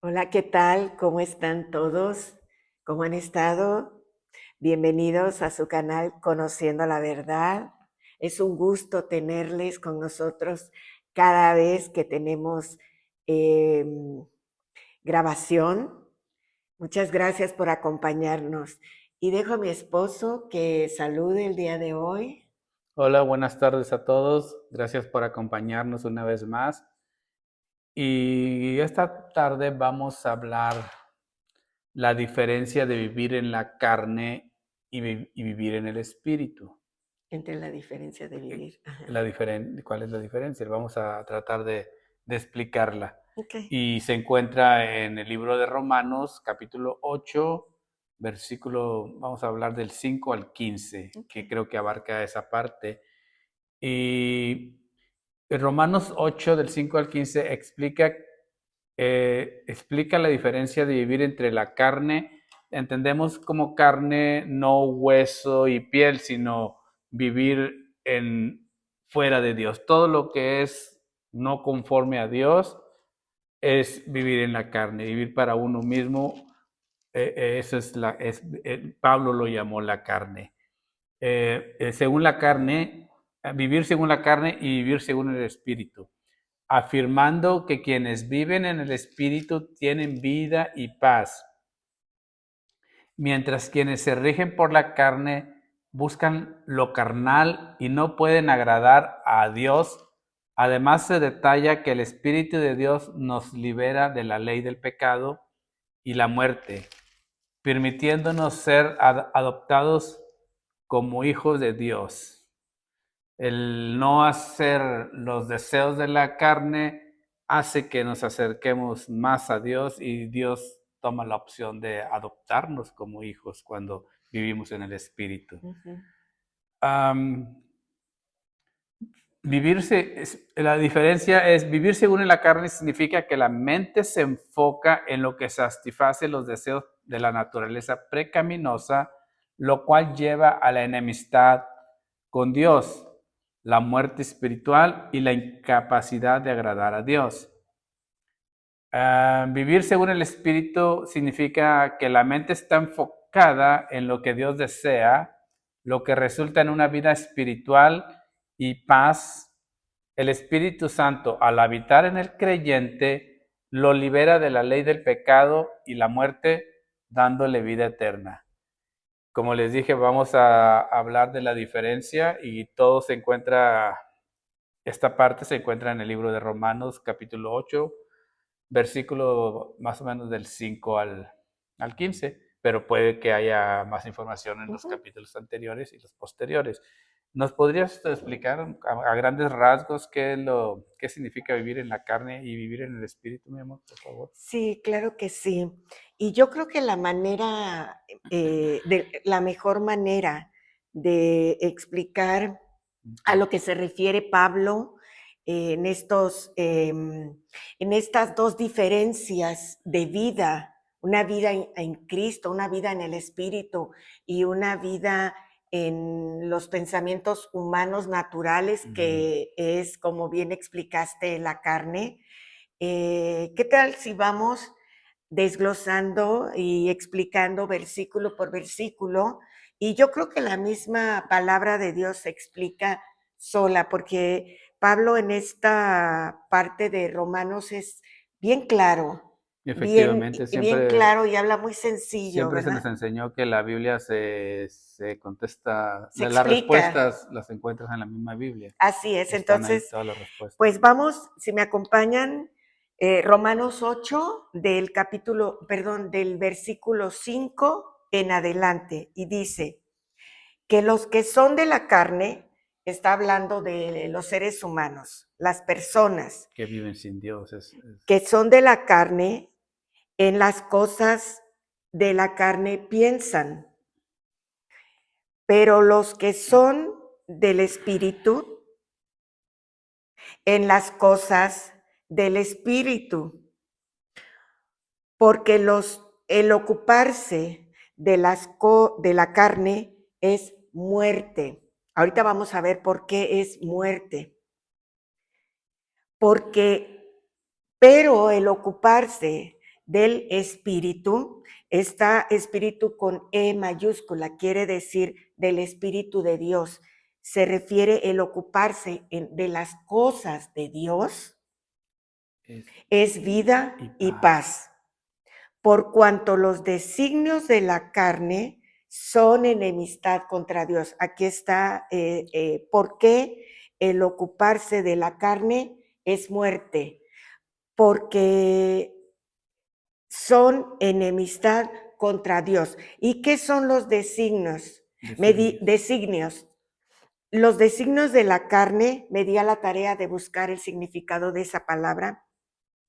Hola, ¿qué tal? ¿Cómo están todos? ¿Cómo han estado? Bienvenidos a su canal Conociendo la Verdad. Es un gusto tenerles con nosotros cada vez que tenemos grabación. Muchas gracias por acompañarnos. Y dejo a mi esposo que salude el día de hoy. Hola, buenas tardes a todos. Gracias por acompañarnos una vez más. Y esta tarde vamos a hablar la diferencia de vivir en la carne y vivir en el espíritu. Entre la diferencia de vivir. Ajá. ¿Cuál es la diferencia? Vamos a tratar de explicarla. Ok. Y se encuentra en el libro de Romanos, capítulo 8, vamos a hablar del 5 al 15, Ok. que creo que abarca esa parte. Y en Romanos 8, del 5 al 15, explica la diferencia de vivir entre la carne. Entendemos como carne no hueso y piel, sino vivir fuera de Dios. Todo lo que es no conforme a Dios es vivir en la carne, vivir para uno mismo. Eso Pablo lo llamó la carne. Según la carne, vivir según la carne y vivir según el espíritu, afirmando que quienes viven en el espíritu tienen vida y paz, mientras quienes se rigen por la carne buscan lo carnal y no pueden agradar a Dios. Además, se detalla que el Espíritu de Dios nos libera de la ley del pecado y la muerte, permitiéndonos ser adoptados como hijos de Dios. El no hacer los deseos de la carne hace que nos acerquemos más a Dios, y Dios toma la opción de adoptarnos como hijos cuando vivimos en el Espíritu. Ujú. Um, la diferencia es, vivir según en la carne significa que la mente se enfoca en lo que satisface los deseos de la naturaleza pecaminosa, lo cual lleva a la enemistad con Dios, la muerte espiritual y la incapacidad de agradar a Dios. Vivir según el Espíritu significa que la mente está enfocada en lo que Dios desea, lo que resulta en una vida espiritual y paz. El Espíritu Santo, al habitar en el creyente, lo libera de la ley del pecado y la muerte, dándole vida eterna. Como les dije, vamos a hablar de la diferencia, y esta parte se encuentra en el libro de Romanos, capítulo 8, versículo más o menos del 5 al 15, pero puede que haya más información en los Ujú. capítulos anteriores y los posteriores. ¿Nos podrías explicar a grandes rasgos qué significa vivir en la carne y vivir en el espíritu, mi amor, por favor? Sí, claro que sí. Y yo creo que la mejor manera de explicar a Ujú. lo que se refiere Pablo en estas dos diferencias de vida, una vida en Cristo, una vida en el Espíritu y una vida en los pensamientos humanos naturales, Ujú. que es, como bien explicaste, la carne. ¿Qué tal si vamos desglosando y explicando versículo por versículo? Y yo creo que la misma palabra de Dios se explica sola, porque Pablo en esta parte de Romanos es bien claro, Efectivamente, bien claro y habla muy sencillo, siempre se nos ¿verdad? enseñó que la Biblia se contesta, Se las explica, respuestas las encuentras en la misma Biblia. así es. Están ahí Entonces, todas las respuestas. pues vamos, si me acompañan, Romanos 8 del capítulo, perdón, del versículo 5 en adelante, y dice que los que son de la carne, está hablando de los seres humanos, las personas Que viven sin Dios. que son de la carne, en las cosas de la carne piensan, pero los que son del espíritu, en las cosas del espíritu. Porque el ocuparse de la carne es muerte. Ahorita vamos a ver por qué es muerte. Porque, pero el ocuparse del Espíritu. Está Espíritu con E mayúscula, quiere decir del Espíritu de Dios. Se refiere el ocuparse de las cosas de Dios, es vida y paz. Por cuanto los designios de la carne son enemistad contra Dios. Aquí está por qué el ocuparse de la carne es muerte. Porque son enemistad contra Dios. ¿Y qué son los designios? Designios. Los designios de la carne, me di a la tarea de buscar el significado de esa palabra,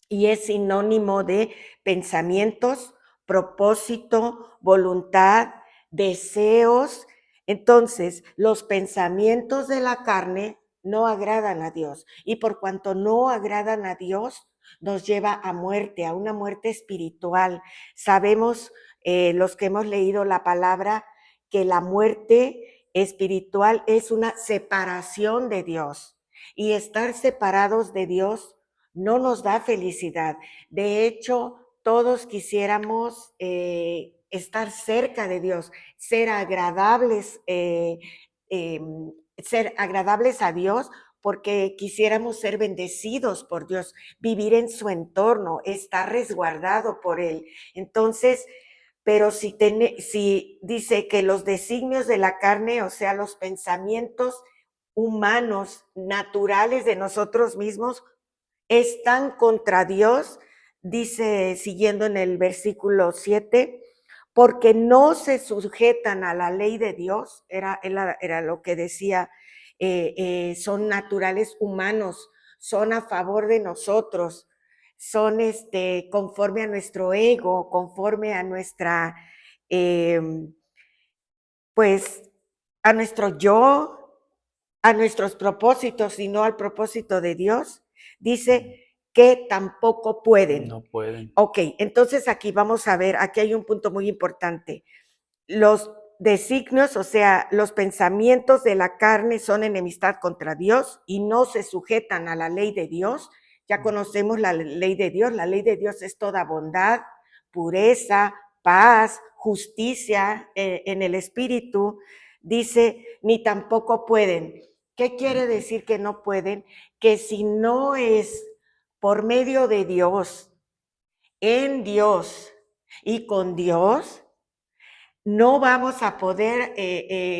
y es sinónimo de pensamientos, propósito, voluntad, deseos. Entonces, los pensamientos de la carne no agradan a Dios, y por cuanto no agradan a Dios, nos lleva a muerte, a una muerte espiritual. Sabemos, los que hemos leído la palabra, que la muerte espiritual es una separación de Dios, y estar separados de Dios no nos da felicidad. De hecho, todos quisiéramos estar cerca de Dios, ser agradables, ser agradables a Dios, porque quisiéramos ser bendecidos por Dios, vivir en su entorno, estar resguardado por Él. Entonces, pero si dice que los designios de la carne, o sea, los pensamientos humanos, naturales de nosotros mismos, están contra Dios, dice siguiendo en el versículo 7, porque no se sujetan a la ley de Dios, era lo que decía, son naturales humanos, son a favor de nosotros, son conforme a nuestro ego, conforme a nuestra, pues, a nuestro yo, a nuestros propósitos y no al propósito de Dios. Dice que tampoco pueden. No pueden. Ok, entonces aquí vamos a ver, aquí hay un punto muy importante. Los designios, o sea, los pensamientos de la carne son enemistad contra Dios y no se sujetan a la ley de Dios. Ya conocemos la ley de Dios. La ley de Dios es toda bondad, pureza, paz, justicia en el espíritu. Dice, ni tampoco pueden. ¿Qué quiere decir que no pueden? Que si no es por medio de Dios, en Dios y con Dios, no vamos a poder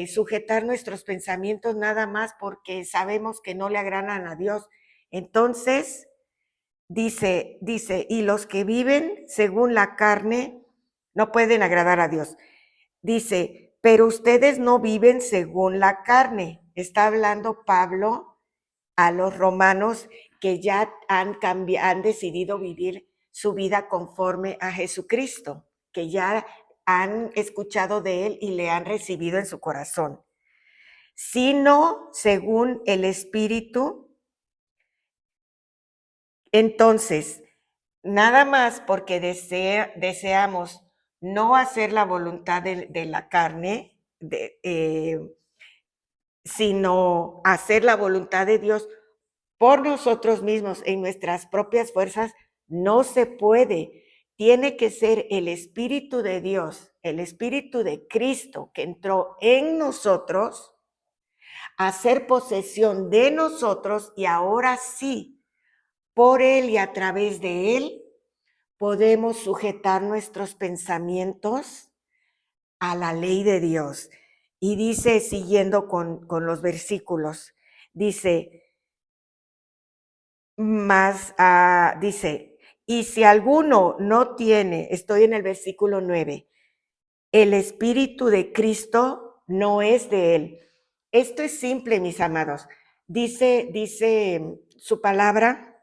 sujetar nuestros pensamientos nada más porque sabemos que no le agradan a Dios. Entonces, dice, y los que viven según la carne no pueden agradar a Dios. Dice, pero ustedes no viven según la carne. Está hablando Pablo a los romanos que ya han decidido vivir su vida conforme a Jesucristo, que ya han escuchado de Él y le han recibido en su corazón, sino según el Espíritu. Entonces, nada más porque deseamos no hacer la voluntad de la carne, sino hacer la voluntad de Dios por nosotros mismos, en nuestras propias fuerzas, no se puede. Tiene que ser el Espíritu de Dios, el Espíritu de Cristo que entró en nosotros, a hacer posesión de nosotros, y ahora sí, por Él y a través de Él, podemos sujetar nuestros pensamientos a la ley de Dios. Y dice, siguiendo con los versículos, dice, dice, y si alguno no tiene, estoy en el versículo 9, el Espíritu de Cristo no es de él. Esto es simple, mis amados. Dice su palabra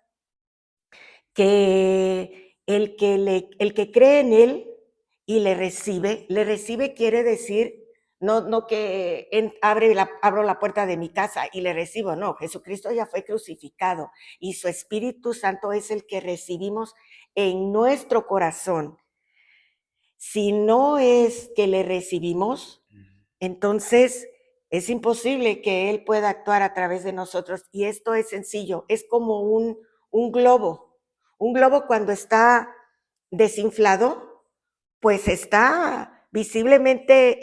que el que cree en él y le recibe quiere decir no que abro la puerta de mi casa y le recibo, no, Jesucristo ya fue crucificado y su Espíritu Santo es el que recibimos en nuestro corazón. Si no es que le recibimos, entonces es imposible que Él pueda actuar a través de nosotros. Y esto es sencillo, es como un globo. Un globo cuando está desinflado, pues está visiblemente,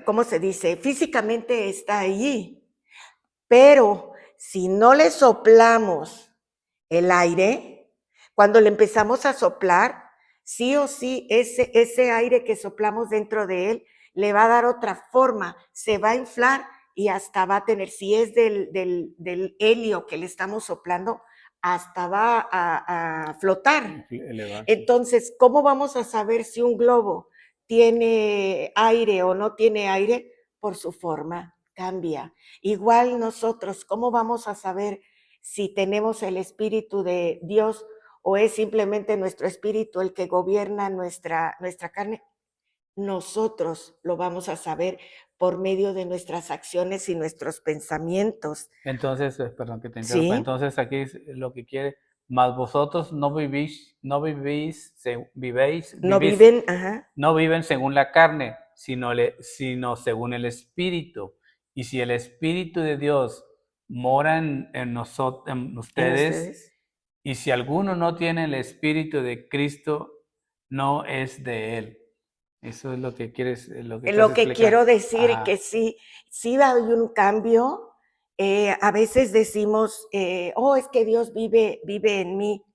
¿cómo se dice? Físicamente está allí, pero si no le soplamos el aire, cuando le empezamos a soplar, sí o sí ese aire que soplamos dentro de él le va a dar otra forma, se va a inflar y hasta va a tener, si es del helio que le estamos soplando, hasta va a flotar. Elevarse. Entonces, ¿cómo vamos a saber si un globo tiene aire o no tiene aire? Por su forma, cambia. Igual nosotros, ¿cómo vamos a saber si tenemos el Espíritu de Dios o es simplemente nuestro espíritu el que gobierna nuestra carne? Nosotros lo vamos a saber por medio de nuestras acciones y nuestros pensamientos. Entonces, perdón que te interrumpa, ¿Sí? entonces aquí es lo que quiere, mas vosotros No viven, ajá. no viven según la carne, sino según el Espíritu. Y si el Espíritu de Dios mora en ¿En ustedes, ustedes? y si alguno no tiene el Espíritu de Cristo, no es de él. Eso es lo que quieres, lo que estás Lo que quiero explicando. decir que Ajá. sí hay un cambio. A veces decimos, oh, es que Dios vive en mí,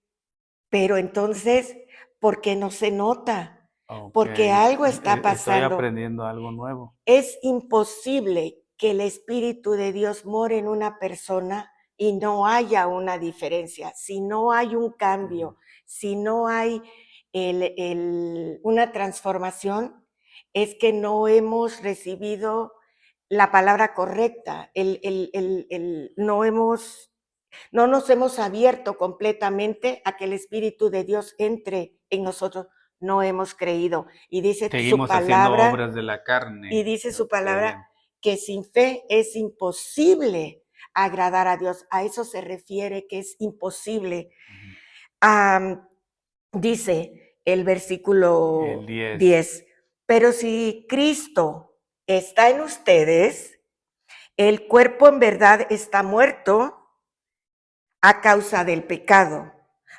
pero entonces, ¿por qué no se nota? Ok, Porque algo está estoy pasando. aprendiendo algo nuevo. Es imposible que el Espíritu de Dios more en una persona y no haya una diferencia. Si no hay un cambio, si no hay una transformación, es que no hemos recibido la palabra correcta, no nos hemos abierto completamente a que el Espíritu de Dios entre en nosotros, no hemos creído. Y dice su Seguimos haciendo palabra, obras de la carne. Ok, que sin fe es imposible agradar a Dios. A eso se refiere que es imposible. Dice el el versículo 10. 10, pero si Cristo está en ustedes, el cuerpo en verdad está muerto a causa del pecado,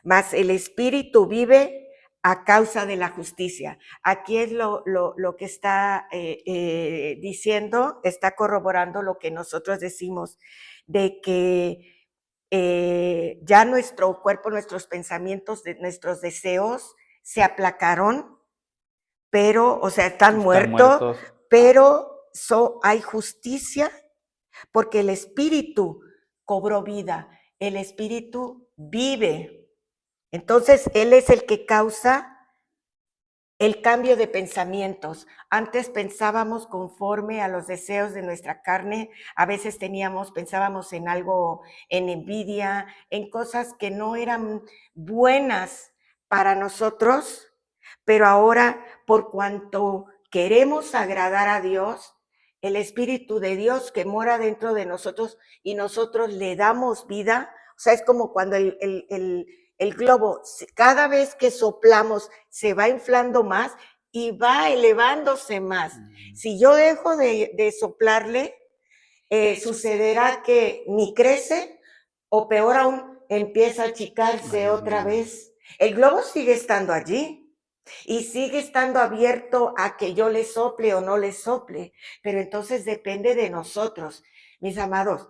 mas el espíritu vive a causa de la justicia. Aquí es lo que está diciendo, está corroborando lo que nosotros decimos, de que ya nuestro cuerpo, nuestros pensamientos, nuestros deseos se aplacaron, pero, o sea, están Están muertos, muertos. pero hay justicia porque el espíritu cobró vida, el espíritu vive. Entonces, él es el que causa el cambio de pensamientos. Antes pensábamos conforme a los deseos de nuestra carne, a veces pensábamos en algo, en envidia, en cosas que no eran buenas para nosotros, pero ahora, por cuanto queremos agradar a Dios, el Espíritu de Dios que mora dentro de nosotros y nosotros le damos vida, o sea, es como cuando el globo, cada vez que soplamos, se va inflando más y va elevándose más. Si yo dejo de soplarle, sucederá que ni crece o peor aún, empieza a achicarse otra vez. El globo sigue estando allí y sigue estando abierto a que yo le sople o no le sople, pero entonces depende de nosotros, mis amados.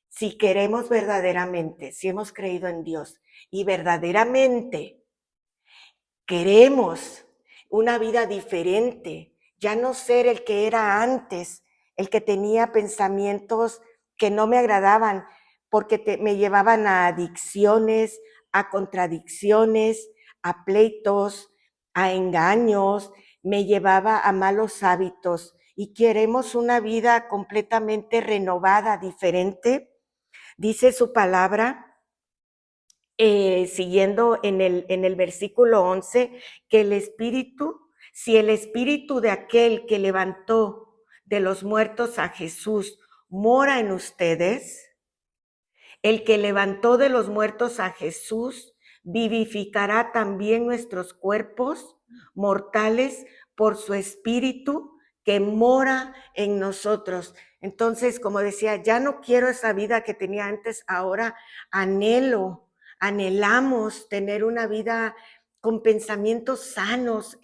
Si queremos verdaderamente, si hemos creído en Dios y verdaderamente queremos una vida diferente, ya no ser el que era antes, el que tenía pensamientos que no me agradaban porque me llevaban a adicciones, a contradicciones, a pleitos, a engaños, me llevaba a malos hábitos y queremos una vida completamente renovada, diferente. Dice su palabra, siguiendo en el versículo 11, que el espíritu, si el espíritu de aquel que levantó de los muertos a Jesús mora en ustedes, el que levantó de los muertos a Jesús vivificará también nuestros cuerpos mortales por su espíritu que mora en nosotros. Entonces, como decía, ya no quiero esa vida que tenía antes, ahora anhelo anhelamos tener una vida con pensamientos sanos,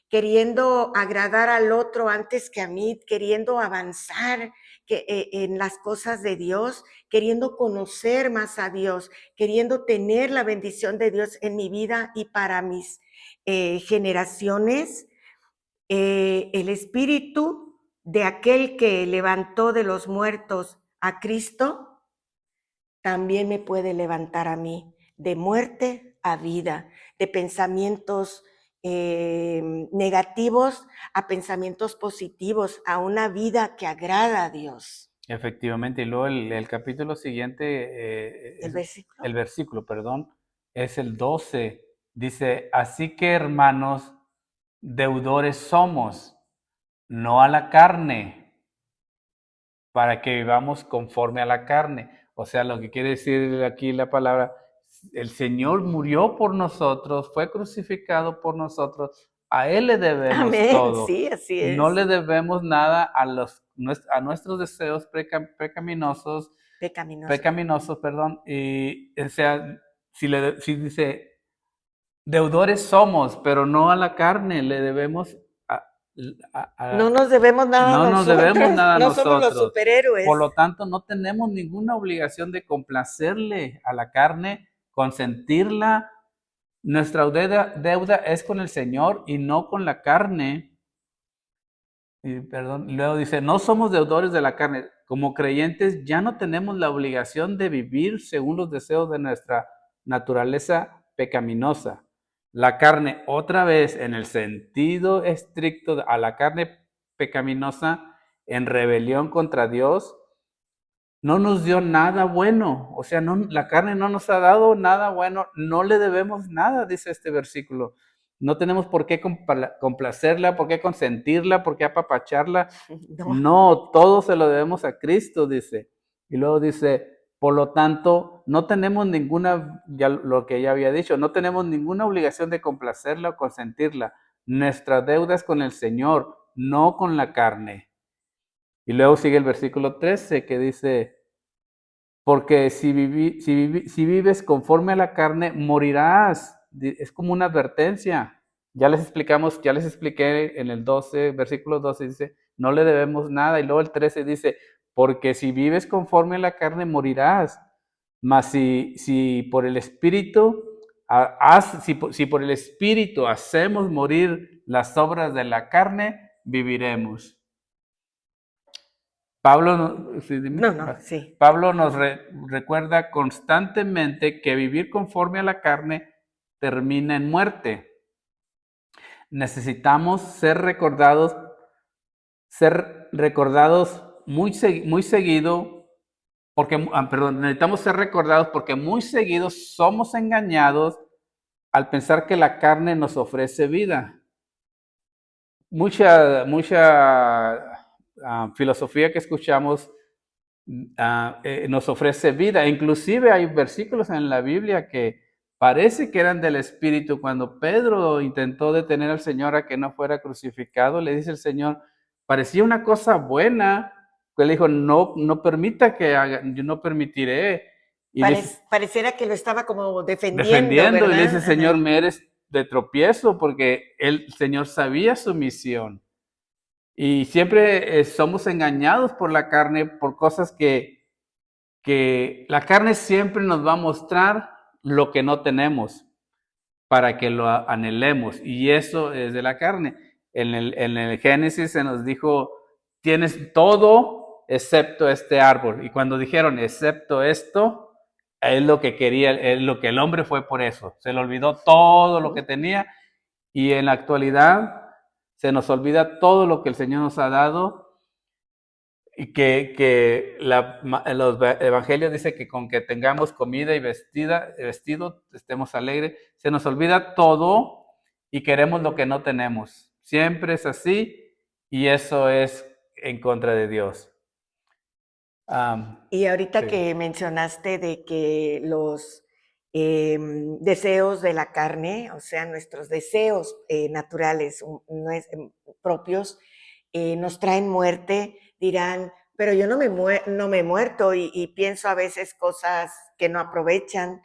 queriendo agradar al otro antes que a mí, queriendo avanzar en las cosas de Dios, queriendo conocer más a Dios, queriendo tener la bendición de Dios en mi vida y para mis generaciones. El espíritu de aquel que levantó de los muertos a Cristo también me puede levantar a mí, de muerte a vida, de pensamientos negativos a pensamientos positivos, a una vida que agrada a Dios. Efectivamente, y luego el capítulo siguiente, El versículo. el versículo, perdón, es el 12. Dice, así que hermanos, deudores somos, no a la carne, para que vivamos conforme a la carne. O sea, lo que quiere decir aquí la palabra, el Señor murió por nosotros, fue crucificado por nosotros, a Él le debemos Amén, todo. sí, así No es. le debemos nada a nuestros deseos pecaminosos, Pecaminoso. pecaminosos, perdón. Y, o sea, si dice, deudores somos, pero no a la carne, le debemos No nos debemos nada a no nos debemos nosotros, nada a no somos los nosotros. Por superhéroes. lo tanto, no tenemos ninguna obligación de complacerle a la carne, consentirla. Nuestra deuda es con el Señor y no con la carne. Y, perdón, luego dice, no somos deudores de la carne. Como creyentes ya no tenemos la obligación de vivir según los deseos de nuestra naturaleza pecaminosa. La carne, otra vez, en el sentido estricto a la carne pecaminosa, en rebelión contra Dios, no nos dio nada bueno. O sea, no, la carne no nos ha dado nada bueno, no le debemos nada, dice este versículo. No tenemos por qué complacerla, por qué consentirla, por qué apapacharla. No, No, todo se lo debemos a Cristo, dice. Y luego dice, por lo tanto, no tenemos ninguna, ya lo que ya había dicho, no tenemos ninguna obligación de complacerla o consentirla. Nuestra deuda es con el Señor, no con la carne. Y luego sigue el versículo 13 que dice, porque si vives conforme a la carne, morirás. Es como una advertencia. Ya les explicamos, ya les expliqué en el 12, versículo 12 dice, no le debemos nada. Y luego el 13 dice, porque si vives conforme a la carne, morirás. Mas si por el Espíritu, si por el Espíritu hacemos morir las obras de la carne, viviremos. Pablo, sí, dime. no, sí. Pablo nos recuerda constantemente que vivir conforme a la carne termina en muerte. Necesitamos ser recordados muy seguido, necesitamos ser recordados porque muy seguido somos engañados al pensar que la carne nos ofrece vida. Mucha filosofía que escuchamos nos ofrece vida. Inclusive hay versículos en la Biblia que parece que eran del Espíritu. Cuando Pedro intentó detener al Señor a que no fuera crucificado, le dice el Señor, parecía una cosa buena, que le dijo, no, no permita que haga, yo no permitiré. Y le dice, Pareciera que lo estaba como defendiendo, defendiendo, y le dice, ¿verdad? Señor, Ajá. me eres de tropiezo, porque el Señor sabía su misión. Y siempre somos engañados por la carne, por cosas que la carne siempre nos va a mostrar lo que no tenemos para que lo anhelemos. Y eso es de la carne. En el Génesis se nos dijo, tienes todo excepto este árbol. Y cuando dijeron, excepto esto, es lo que quería, es lo que el hombre fue por eso. Se le olvidó todo lo que tenía y en la actualidad se nos olvida todo lo que el Señor nos ha dado y los evangelios dice que con que tengamos comida y vestido, estemos alegres. Se nos olvida todo y queremos lo que no tenemos. Siempre es así y eso es en contra de Dios. Y ahorita Sí. que mencionaste de que los deseos de la carne, o sea, nuestros deseos naturales propios, nos traen muerte, dirán, pero yo no me he muerto y pienso a veces cosas que no aprovechan.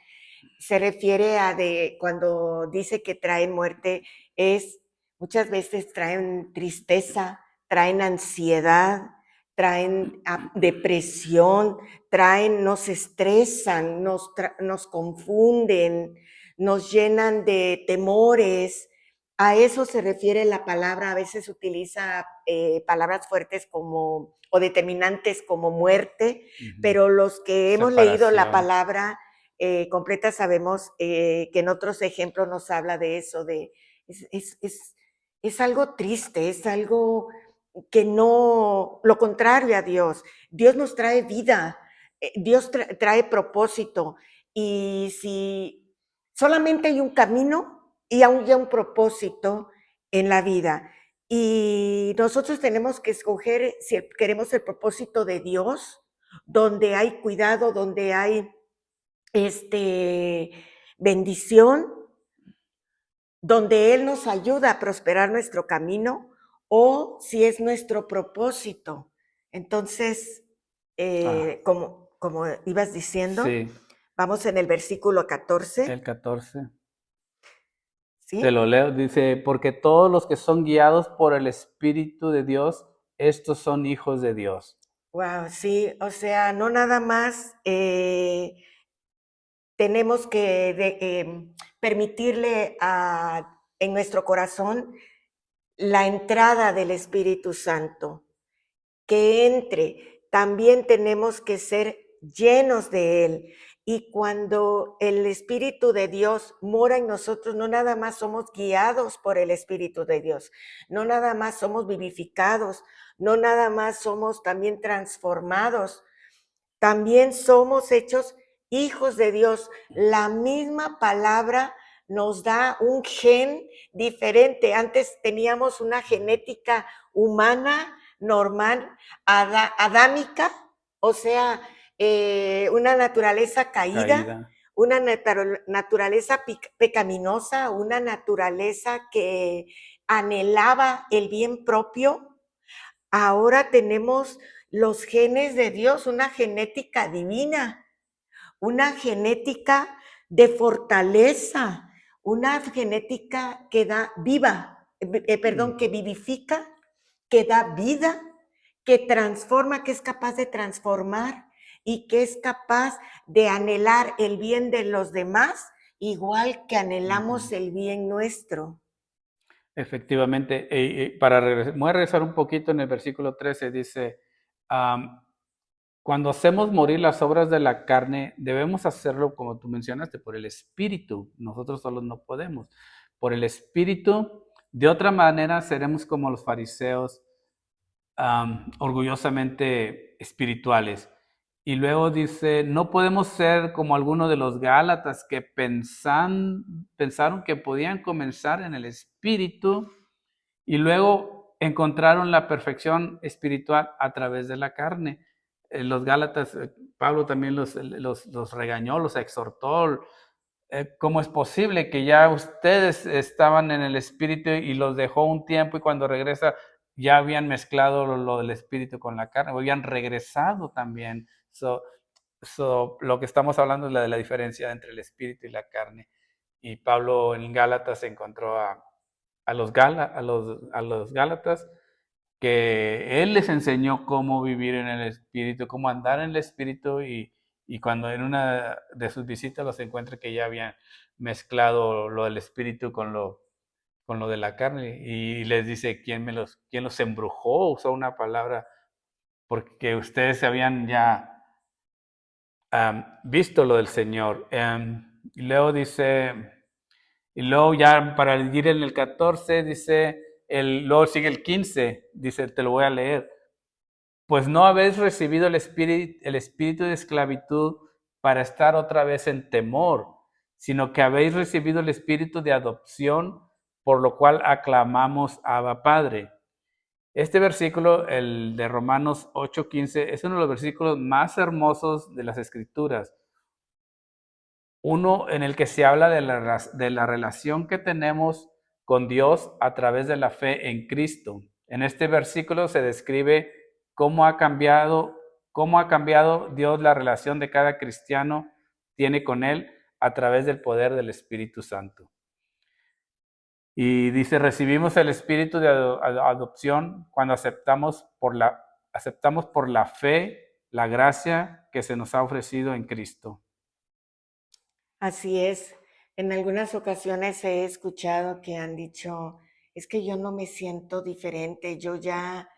Se refiere a de cuando dice que traen muerte, es muchas veces traen tristeza, traen ansiedad, traen depresión, traen, nos estresan, nos confunden, nos llenan de temores. A eso se refiere la palabra, a veces utiliza palabras fuertes como o determinantes como muerte, pero los que hemos leído la Separación. palabra completa sabemos que en otros ejemplos nos habla de eso, de es algo triste, es algo que no, lo contrario a Dios. Dios nos trae vida, Dios trae propósito y si solamente hay un camino y aún hay un propósito en la vida. Y nosotros tenemos que escoger si queremos el propósito de Dios, donde hay cuidado, donde hay bendición, donde Él nos ayuda a prosperar nuestro camino, o si es nuestro propósito. Entonces, como ibas diciendo, Sí, vamos en el versículo 14, el 14. Te ¿sí? lo leo, dice, porque todos los que son guiados por el Espíritu de Dios, estos son hijos de Dios. Wow, sí, o sea, no nada más tenemos que permitirle en nuestro corazón la entrada del Espíritu Santo, que entre. También tenemos que ser llenos de Él. Y cuando el Espíritu de Dios mora en nosotros, no nada más somos guiados por el Espíritu de Dios, no nada más somos vivificados, no nada más somos también transformados, también somos hechos hijos de Dios. La misma palabra nos da un gen diferente. Antes teníamos una genética humana, normal, adámica, o sea, una naturaleza caída, Caída. una naturaleza pecaminosa, una naturaleza que anhelaba el bien propio. Ahora tenemos los genes de Dios, una genética divina, una genética de fortaleza, una genética que da que vivifica, que da vida, que transforma, que es capaz de transformar y que es capaz de anhelar el bien de los demás, igual que anhelamos el bien nuestro. Efectivamente, voy a regresar un poquito en el versículo 13, dice, cuando hacemos morir las obras de la carne, debemos hacerlo, como tú mencionaste, por el Espíritu. Nosotros solos no podemos. Por el Espíritu, de otra manera seremos como los fariseos, orgullosamente espirituales. Y luego dice, no podemos ser como algunos de los Gálatas que pensaron que podían comenzar en el Espíritu y luego encontraron la perfección espiritual a través de la carne. Los Gálatas, Pablo también los regañó, los exhortó. ¿Cómo es posible que ya ustedes estaban en el espíritu y los dejó un tiempo y cuando regresa ya habían mezclado lo del espíritu con la carne, o habían regresado también? Lo que estamos hablando es de la diferencia entre el espíritu y la carne. Y Pablo en Gálatas encontró a los Gálatas, que él les enseñó cómo vivir en el Espíritu, cómo andar en el Espíritu y cuando en una de sus visitas los encuentra que ya habían mezclado lo del Espíritu con lo de la carne y les dice, quién los embrujó? Usó una palabra porque ustedes se habían ya visto lo del Señor. Y luego dice... Y luego ya para ir en el 14 dice, luego sigue el 15, dice, te lo voy a leer. Pues no habéis recibido el espíritu de esclavitud para estar otra vez en temor, sino que habéis recibido el espíritu de adopción, por lo cual aclamamos a Abba Padre. Este versículo, el de Romanos 8:15, es uno de los versículos más hermosos de las Escrituras. Uno en el que se habla de la relación que tenemos con Dios a través de la fe en Cristo. En este versículo se describe cómo ha cambiado Dios la relación de cada cristiano tiene con Él a través del poder del Espíritu Santo. Y dice, recibimos el espíritu de adopción cuando aceptamos por la fe la gracia que se nos ha ofrecido en Cristo. Así es. En algunas ocasiones he escuchado que han dicho, es que yo no me siento diferente, yo ya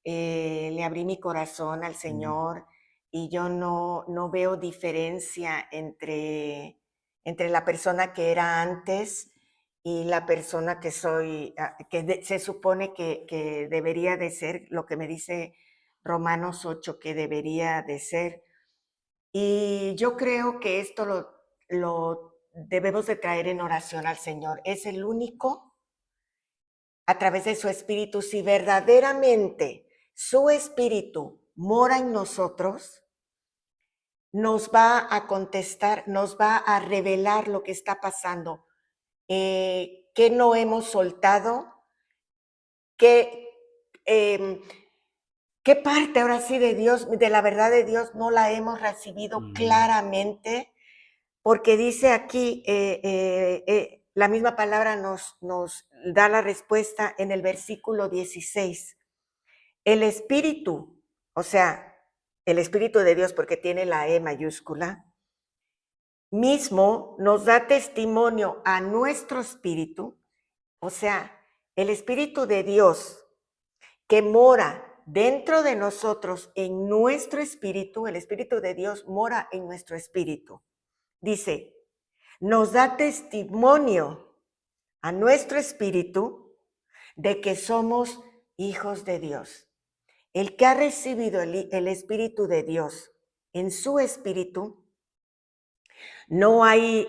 le abrí mi corazón al Señor y yo no veo diferencia entre la persona que era antes y la persona que soy, se supone que debería de ser lo que me dice Romanos 8 que debería de ser. Y yo creo que esto lo debemos de traer en oración al Señor. Es el único, a través de su Espíritu, si verdaderamente su Espíritu mora en nosotros, nos va a contestar, nos va a revelar lo que está pasando, qué no hemos soltado, qué, qué parte ahora sí de Dios, de la verdad de Dios, no la hemos recibido claramente. Porque dice aquí, la misma palabra nos da la respuesta en el versículo 16. El Espíritu, o sea, el Espíritu de Dios, porque tiene la E mayúscula, mismo nos da testimonio a nuestro espíritu, o sea, el Espíritu de Dios que mora dentro de nosotros, en nuestro espíritu, el Espíritu de Dios mora en nuestro espíritu. Dice, nos da testimonio a nuestro espíritu de que somos hijos de Dios. El que ha recibido el Espíritu de Dios en su espíritu, no hay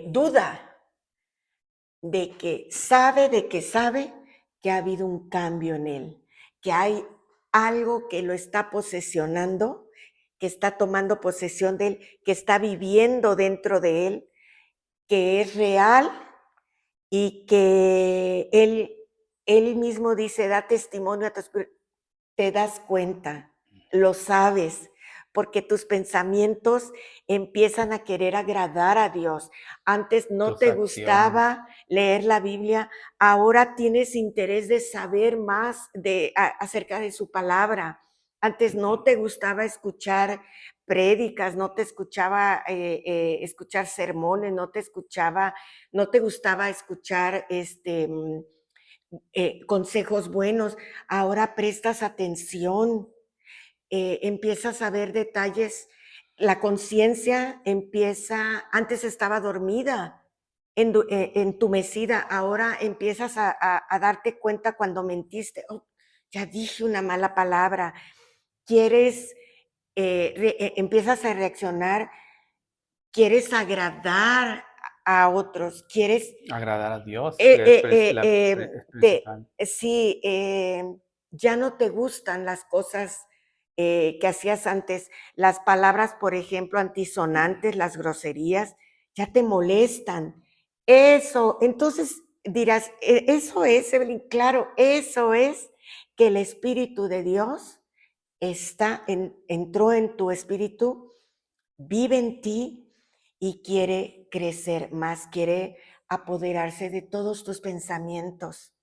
duda de que sabe que ha habido un cambio en él, que hay algo que lo está posesionando, que está tomando posesión de él, que está viviendo dentro de él, que es real y que él mismo dice, da testimonio a tu espíritu, te das cuenta, lo sabes, porque tus pensamientos empiezan a querer agradar a Dios. Antes no Tus te acciones. gustaba leer la Biblia, ahora tienes interés de saber más acerca de su palabra. Antes no te gustaba escuchar prédicas, no te escuchaba escuchar sermones, no te gustaba escuchar consejos buenos. Ahora prestas atención, empiezas a ver detalles. La conciencia empieza, antes estaba dormida, entumecida, ahora empiezas a darte cuenta cuando mentiste. Oh, ya dije una mala palabra. Quieres, empiezas a reaccionar, quieres agradar a otros, quieres Agradar a Dios es principal. sí, ya no te gustan las cosas que hacías antes, las palabras, por ejemplo, antisonantes, las groserías, ya te molestan. Eso, entonces dirás, eso es, Evelyn, claro, eso es que el Espíritu de Dios entró en tu espíritu, vive en ti y quiere crecer más, quiere apoderarse de todos tus pensamientos,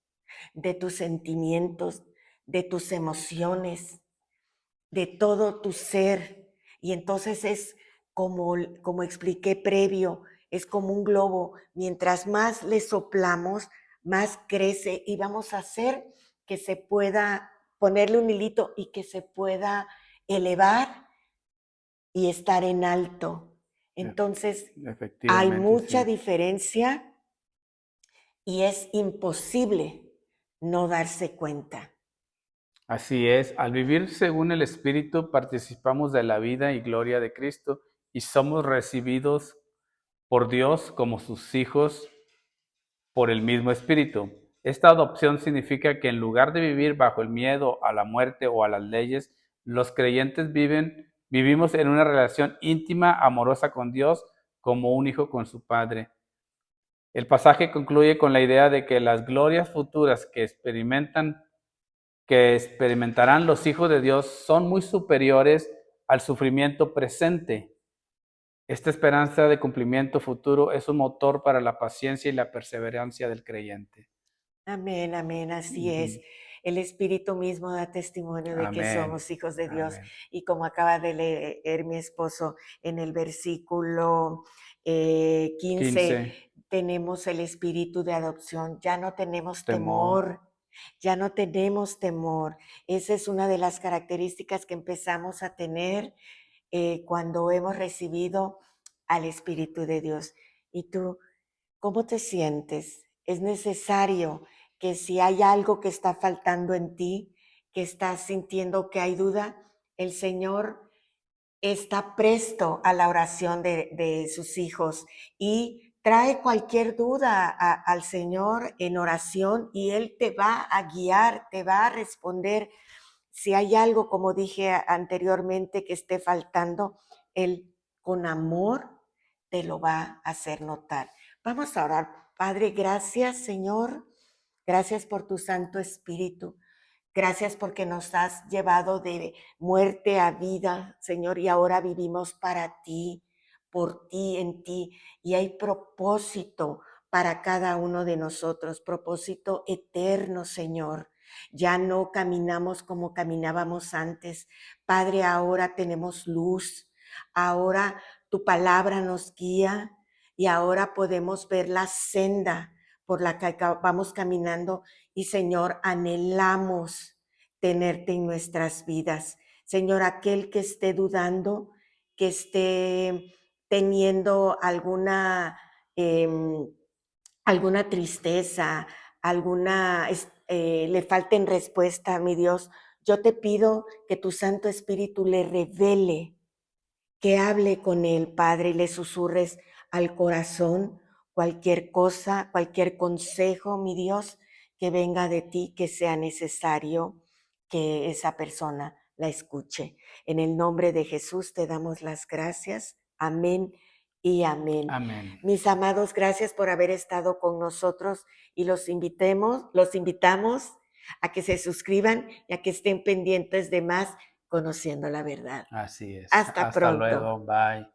de tus sentimientos, de tus emociones, de todo tu ser. Y entonces es como expliqué previo, es como un globo. Mientras más le soplamos, más crece y vamos a hacer que se pueda ponerle un hilito y que se pueda elevar y estar en alto. Entonces, hay mucha sí. diferencia y es imposible no darse cuenta. Así es, al vivir según el Espíritu participamos de la vida y gloria de Cristo y somos recibidos por Dios como sus hijos por el mismo Espíritu. Esta adopción significa que en lugar de vivir bajo el miedo a la muerte o a las leyes, los creyentes vivimos en una relación íntima, amorosa con Dios, como un hijo con su Padre. El pasaje concluye con la idea de que las glorias futuras que experimentarán los hijos de Dios son muy superiores al sufrimiento presente. Esta esperanza de cumplimiento futuro es un motor para la paciencia y la perseverancia del creyente. Amén, amén, así es. Ujú. El Espíritu mismo da testimonio de que Amén. somos hijos de Dios. Amén. Y como acaba de leer mi esposo en el versículo 15, 15. tenemos el espíritu de adopción. Ya no tenemos Temor. temor, ya no tenemos temor. Esa es una de las características que empezamos a tener cuando hemos recibido al Espíritu de Dios. ¿Y tú cómo te sientes? Es necesario que si hay algo que está faltando en ti, que estás sintiendo que hay duda, el Señor está presto a la oración de sus hijos y trae cualquier duda al Señor en oración y Él te va a guiar, te va a responder. Si hay algo, como dije anteriormente, que esté faltando, Él con amor te lo va a hacer notar. Vamos a orar. Padre, gracias, Señor. Gracias por tu Santo Espíritu. Gracias porque nos has llevado de muerte a vida, Señor, y ahora vivimos para ti, por ti, en ti. Y hay propósito para cada uno de nosotros, propósito eterno, Señor. Ya no caminamos como caminábamos antes. Padre, ahora tenemos luz. Ahora tu palabra nos guía y ahora podemos ver la senda por la que vamos caminando y Señor, anhelamos tenerte en nuestras vidas. Señor, aquel que esté dudando, que esté teniendo alguna tristeza, le falten respuesta, mi Dios, yo te pido que tu Santo Espíritu le revele, que hable con él, Padre, y le susurres al corazón cualquier cosa, cualquier consejo, mi Dios, que venga de ti, que sea necesario que esa persona la escuche. En el nombre de Jesús te damos las gracias. Amén y amén. Amén. Mis amados, gracias por haber estado con nosotros y los invitamos a que se suscriban y a que estén pendientes de más conociendo la verdad. Así es. Hasta Hasta pronto. luego. Bye.